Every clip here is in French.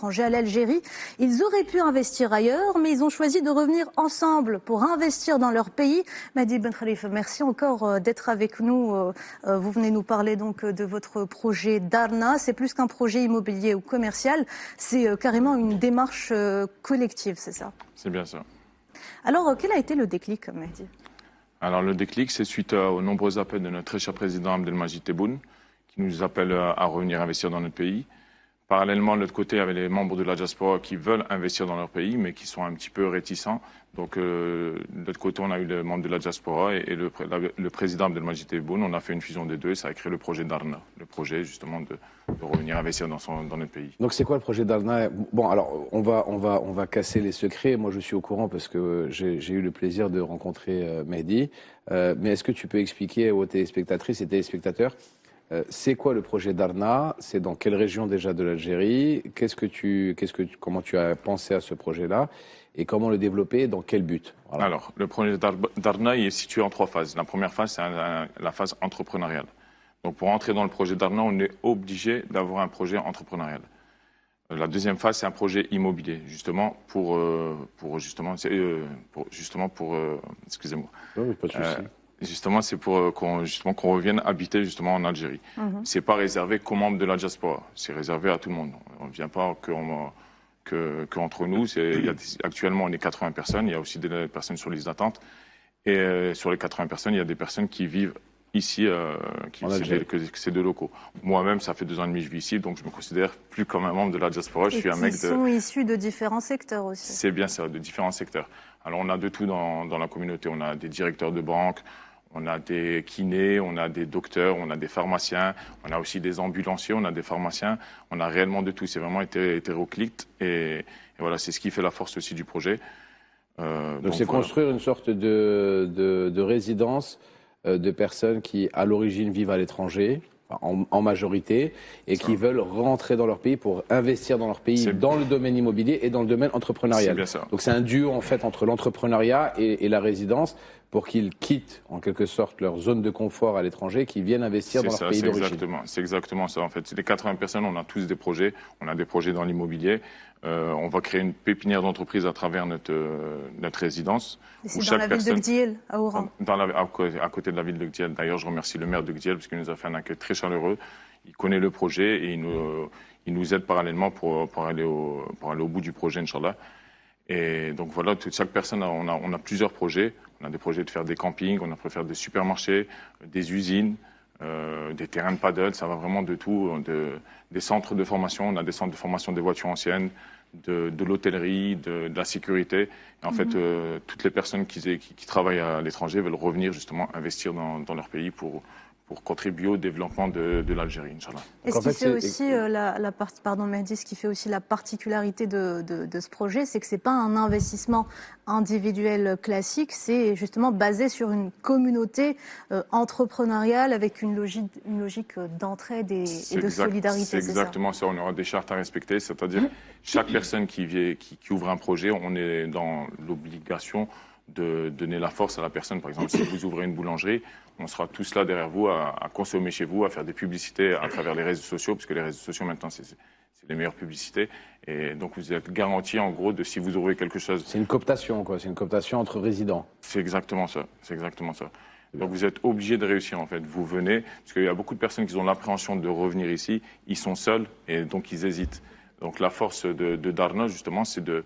l'étranger, à l'Algérie. Ils auraient pu investir ailleurs, mais ils ont choisi de revenir ensemble pour investir dans leur pays. Mehdi Ben Khalifa, merci encore d'être avec nous. Vous venez nous parler donc de votre projet Darna. C'est plus qu'un projet immobilier ou commercial, c'est carrément une démarche collective, c'est ça? C'est bien ça. Alors, quel a été le déclic, Mehdi? Alors le déclic, c'est suite aux nombreux appels de notre très cher président Abdelmajid Tebboune, qui nous appelle à revenir investir dans notre pays. Parallèlement, de l'autre côté, il y avait les membres de la diaspora qui veulent investir dans leur pays, mais qui sont un petit peu réticents. Donc, de l'autre côté, on a eu les membres de la diaspora et le président Abdelmajid Tebboune. On a fait une fusion des deux et ça a créé le projet Darna, le projet justement de revenir investir dans notre pays. Donc, c'est quoi le projet Darna? Bon, alors, on va casser les secrets. Moi, je suis au courant parce que j'ai eu le plaisir de rencontrer Mehdi. Mais est-ce que tu peux expliquer aux téléspectatrices et téléspectateurs c'est quoi le projet Darna? C'est dans quelle région déjà de l'Algérie? Comment tu as pensé à ce projet-là? Et comment le développer? Dans quel but? Voilà. Alors, le projet Darna il est situé en 3 phases. La première phase, c'est la phase entrepreneuriale. Donc, pour entrer dans le projet Darna, on est obligé d'avoir un projet entrepreneurial. La deuxième phase, c'est un projet immobilier, justement excusez-moi. Oui, pas de souci. Justement, c'est pour qu'on revienne habiter justement en Algérie. C'est pas réservé qu'aux membres de la diaspora, c'est réservé à tout le monde. On ne vient pas qu'entre nous. Actuellement, on est 80 personnes. Il y a aussi des personnes sur liste d'attente. Et sur les 80 personnes, il y a des personnes qui vivent ici, c'est de locaux. Moi-même, ça fait 2 ans et demi que je vis ici, donc je me considère plus comme un membre de la diaspora. Je suis un mec Ils sont issus de différents secteurs aussi. C'est bien ça, de différents secteurs. Alors, on a de tout dans la communauté. On a des directeurs de banque, on a des kinés, on a des docteurs, on a des pharmaciens, on a aussi des ambulanciers, on a des pharmaciens. On a réellement de tout. C'est vraiment hétéroclite. Et voilà, c'est ce qui fait la force aussi du projet. Donc c'est construire une sorte de résidence de personnes qui, à l'origine, vivent à l'étranger, en majorité, et qui veulent rentrer dans leur pays pour investir dans leur pays, dans le domaine immobilier et dans le domaine entrepreneurial. C'est bien ça. Donc c'est un duo, en fait, entre l'entrepreneuriat et la résidence, pour qu'ils quittent, en quelque sorte, leur zone de confort à l'étranger, qu'ils viennent investir dans leur pays d'origine. C'est exactement ça, en fait. C'est les 80 personnes, on a tous des projets. On a des projets dans l'immobilier. On va créer une pépinière d'entreprise à travers notre résidence. C'est dans la ville de Gdiel, à Oran. À côté de la ville de Gdiel. D'ailleurs, je remercie le maire de Gdiel parce qu'il nous a fait un accueil très chaleureux. Il connaît le projet et il nous aide parallèlement pour aller au bout du projet, Inch'Allah. Et donc voilà, chaque personne, on a plusieurs projets. On a des projets de faire des campings, on a de faire des supermarchés, des usines, des terrains de paddle, ça va vraiment de tout, des centres de formation. On a des centres de formation des voitures anciennes, de l'hôtellerie, de la sécurité. Et en fait, toutes les personnes qui travaillent à l'étranger veulent revenir justement investir dans leur pays pour contribuer au développement de l'Algérie, Inch'Allah. Et ce qui fait aussi Mehdi, ce qui fait aussi la particularité de ce projet, c'est que c'est pas un investissement individuel classique, c'est justement basé sur une communauté entrepreneuriale avec une logique d'entraide et de solidarité. C'est exactement ça. On aura des chartes à respecter, c'est-à-dire chaque personne qui ouvre un projet, on est dans l'obligation de donner la force à la personne. Par exemple, si vous ouvrez une boulangerie, on sera tous là derrière vous à consommer chez vous, à faire des publicités à travers les réseaux sociaux, parce que les réseaux sociaux maintenant c'est les meilleures publicités. Et donc vous êtes garanti en gros de si vous ouvrez quelque chose. C'est une cooptation quoi, c'est une cooptation entre résidents. C'est exactement ça, c'est exactement ça. Donc vous êtes obligé de réussir en fait. Vous venez, parce qu'il y a beaucoup de personnes qui ont l'appréhension de revenir ici, ils sont seuls et donc ils hésitent. Donc la force de Darna justement, c'est de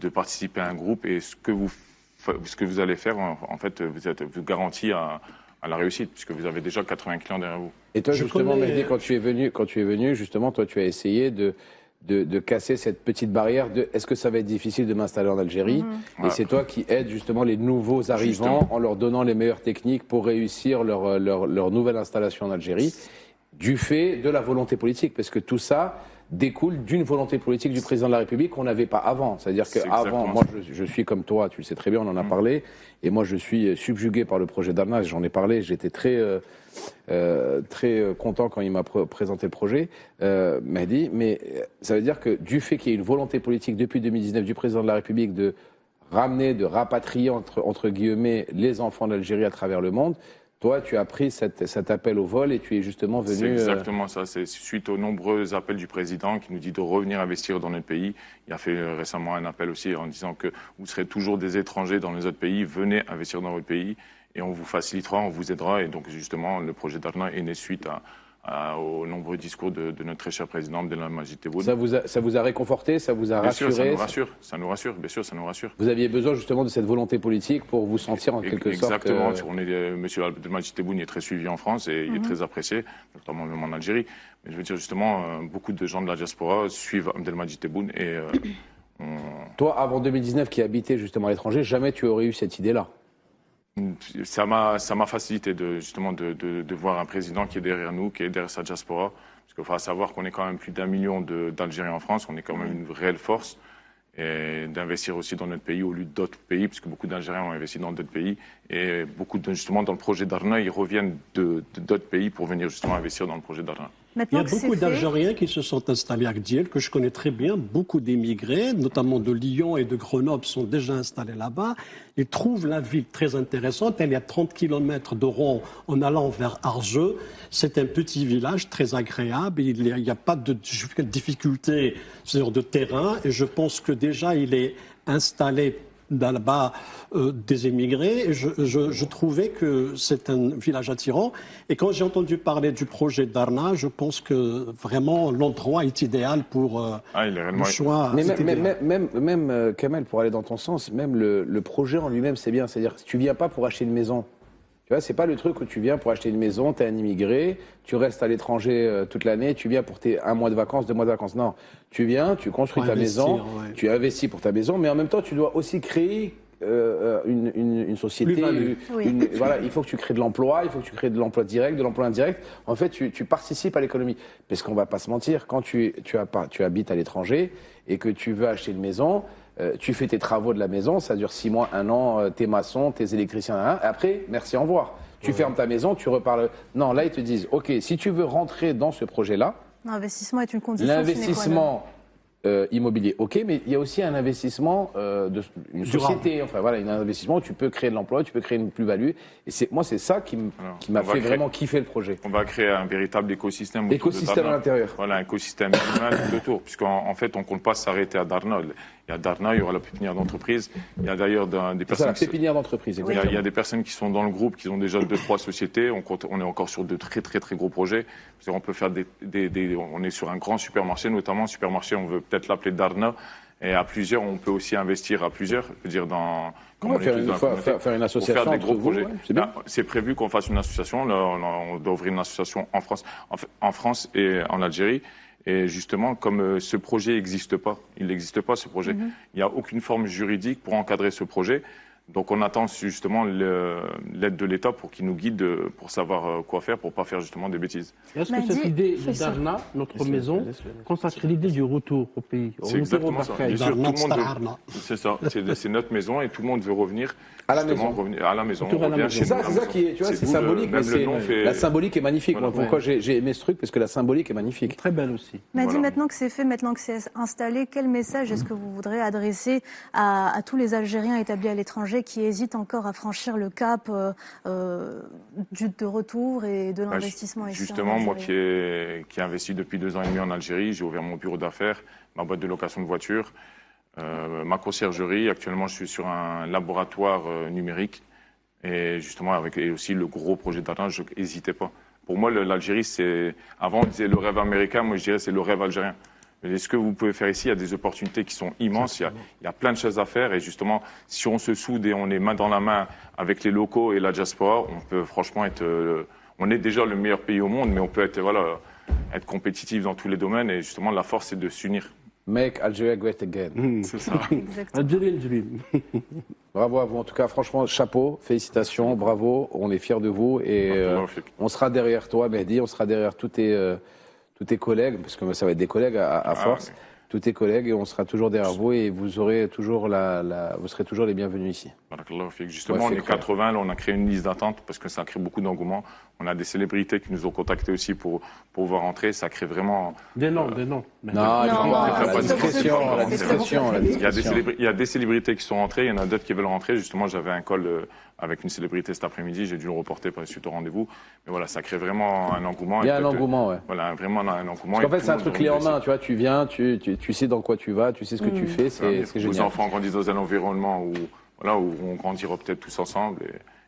participer à un groupe et ce que vous allez faire, en fait, vous garantit à la réussite, puisque vous avez déjà 80 clients derrière vous. Et toi, justement, Mehdi, quand tu es venu, justement, toi, tu as essayé de casser cette petite barrière de est-ce que ça va être difficile de m'installer en Algérie? Et c'est toi qui aides justement les nouveaux arrivants en leur donnant les meilleures techniques pour réussir leur nouvelle installation en Algérie, du fait de la volonté politique, parce que tout ça découle d'une volonté politique du président de la République qu'on n'avait pas avant. C'est-à-dire qu'avant, moi je suis comme toi, tu le sais très bien, on en a parlé, et moi je suis subjugué par le projet Darna, j'en ai parlé, j'étais très content quand il m'a présenté le projet, Mehdi, mais ça veut dire que du fait qu'il y ait une volonté politique depuis 2019 du président de la République de rapatrier entre guillemets les enfants d'Algérie à travers le monde, Toi, tu as pris cet appel au vol et tu es justement venu... C'est exactement ça. C'est suite aux nombreux appels du président qui nous dit de revenir investir dans notre pays. Il a fait récemment un appel aussi en disant que vous serez toujours des étrangers dans les autres pays. Venez investir dans votre pays et on vous facilitera, on vous aidera. Et donc, justement, le projet Darna est né suite aux nombreux discours de notre très cher président Abdelmajid Tebboune. Ça vous a réconforté, ça vous a rassuré? Bien sûr, ça nous rassure, bien sûr, ça nous rassure. Vous aviez besoin justement de cette volonté politique pour vous sentir en quelque sorte... Exactement, monsieur Abdelmajid Tebboune est très suivi en France et il est très apprécié, notamment même en Algérie. Mais je veux dire justement, beaucoup de gens de la diaspora suivent Abdelmajid Tebboune et... Toi, avant 2019, qui habitais justement à l'étranger, jamais tu aurais eu cette idée-là? Ça m'a facilité justement de voir un président qui est derrière nous, qui est derrière sa diaspora. Parce qu'il faut savoir qu'on est quand même plus d'1 million d'Algériens en France, on est quand même une réelle force. Et d'investir aussi dans notre pays au lieu d'autres pays, puisque beaucoup d'Algériens ont investi dans d'autres pays. Et beaucoup justement dans le projet Darna, ils reviennent d'autres pays pour venir justement investir dans le projet Darna. Il y a beaucoup d'Algériens qui se sont installés à Gdiel, que je connais très bien. Beaucoup d'émigrés, notamment de Lyon et de Grenoble, sont déjà installés là-bas. Ils trouvent la ville très intéressante. Elle est à 30 km de Rouen en allant vers Argeux. C'est un petit village très agréable. Il n'y a pas de difficulté sur de terrain. Et je pense que déjà, il est installé là-bas des émigrés. Et je trouvais que c'est un village attirant. Et quand j'ai entendu parler du projet Darna, je pense que vraiment l'endroit est idéal pour le choix. Mais même Kamel, pour aller dans ton sens, même le projet en lui-même, c'est bien. C'est-à-dire que tu viens pas pour acheter une maison. Tu vois, c'est pas le truc où tu viens pour acheter une maison, tu es un immigré, tu restes à l'étranger toute l'année, tu viens pour tes 1 mois de vacances, 2 mois de vacances. Non, tu viens, tu construis ta maison, tu investis pour ta maison, mais en même temps, tu dois aussi créer une société. Voilà, il faut que tu crées de l'emploi, il faut que tu crées de l'emploi direct, de l'emploi indirect. En fait, tu participes à l'économie. Parce qu'on va pas se mentir, quand tu habites à l'étranger et que tu veux acheter une maison, tu fais tes travaux de la maison, ça dure 6 mois, 1 an, tes maçons, tes électriciens, après, merci, au revoir. Tu fermes ta maison, tu reparles. Non, là, ils te disent, OK, si tu veux rentrer dans ce projet-là, l'investissement est une condition. L'investissement immobilier, OK, mais il y a aussi un investissement d'une société, enfin voilà, un investissement où tu peux créer de l'emploi, tu peux créer une plus-value. Et moi, c'est ça qui m'a fait vraiment kiffer le projet. On va créer un véritable écosystème. Écosystème à l'intérieur. Voilà, un écosystème humain tout autour, puisqu'en fait, on ne compte pas s'arrêter à Darna. Il y a Darna, il y aura la pépinière d'entreprise. Il y a d'ailleurs des personnes. C'est la pépinière d'entreprise, exactement. Il y a des personnes qui sont dans le groupe, qui ont déjà 2-3 sociétés. On est encore sur de très gros projets. On peut faire on est sur un grand supermarché, notamment. Supermarché, on veut peut-être l'appeler Darna. Et à plusieurs, on peut aussi investir à plusieurs. Je veux dire, faire une association. Pour faire des gros projets. Ouais, c'est prévu qu'on fasse une association. Là, on doit ouvrir une association en France et en Algérie. Et justement, comme ce projet n'existe pas, il n'existe pas ce projet, il n'y a aucune forme juridique pour encadrer ce projet. Donc on attend justement l'aide de l'État pour qu'il nous guide, pour savoir quoi faire, pour ne pas faire justement des bêtises. Est-ce que cette idée de Darna, notre maison, consacre l'idée du retour au pays, c'est exactement ça. Bien sûr, tout le monde c'est ça, c'est notre maison et tout le monde veut revenir à la maison. C'est ça qui est, tu vois, c'est symbolique. La symbolique est magnifique. Moi, pourquoi j'ai aimé ce truc? Parce que la symbolique est magnifique. Très belle aussi. Mehdi, maintenant que c'est fait, maintenant que c'est installé, quel message est-ce que vous voudrez adresser à tous les Algériens établis à l'étranger qui hésitent encore à franchir le cap de retour et de l'investissement ici? Justement, moi qui ai investi depuis 2 ans et demi en Algérie, j'ai ouvert mon bureau d'affaires, ma boîte de location de voitures, ma conciergerie. Actuellement, je suis sur un laboratoire numérique et justement et aussi le gros projet d'Arna, je n'hésitais pas. Pour moi, l'Algérie, avant on disait le rêve américain, moi je dirais c'est le rêve algérien. Ce que vous pouvez faire ici, il y a des opportunités qui sont immenses, il y a plein de choses à faire et justement, si on se soude et on est main dans la main avec les locaux et la diaspora, on peut franchement on est déjà le meilleur pays au monde, mais on peut être compétitif dans tous les domaines et justement, la force, c'est de s'unir. Make Algeria great again. C'est ça. Algérie, dream. Bravo à vous. En tout cas, franchement, chapeau, félicitations, bravo. On est fiers de vous et on sera derrière toi, Mehdi. On sera derrière tous tes collègues, parce que ça va être des collègues à force. Ouais. Tous tes collègues et on sera toujours derrière vous et vous aurez toujours vous serez toujours les bienvenus ici. Justement, on est 80, là, on a créé une liste d'attente parce que ça crée beaucoup d'engouement. On a des célébrités qui nous ont contactés aussi pour pouvoir rentrer. Ça crée vraiment. Des noms. Non, la discrétion. Il y a des célébrités qui sont rentrées, il y en a d'autres qui veulent rentrer. Justement, j'avais un call avec une célébrité cet après-midi. J'ai dû le reporter suite au rendez-vous. Mais voilà, ça crée vraiment un engouement. Il y a un engouement, ouais. Voilà, vraiment un engouement. Parce qu'en fait, c'est un truc clé en main. Tu vois, tu viens, tu sais dans quoi tu vas, tu sais ce que tu fais. C'est génial. Vos enfants grandissent dans un environnement où on grandira peut-être tous ensemble.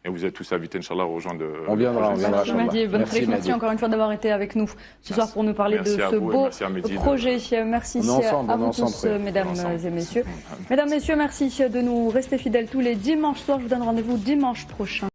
Et vous êtes tous invités, Inch'Allah, à rejoindre. On viendra. Merci encore une fois d'avoir été avec nous ce soir pour nous parler de ce beau projet. Merci à vous tous, mesdames et messieurs. Mesdames, messieurs, merci de nous rester fidèles tous les dimanches soirs. Je vous donne rendez-vous dimanche prochain.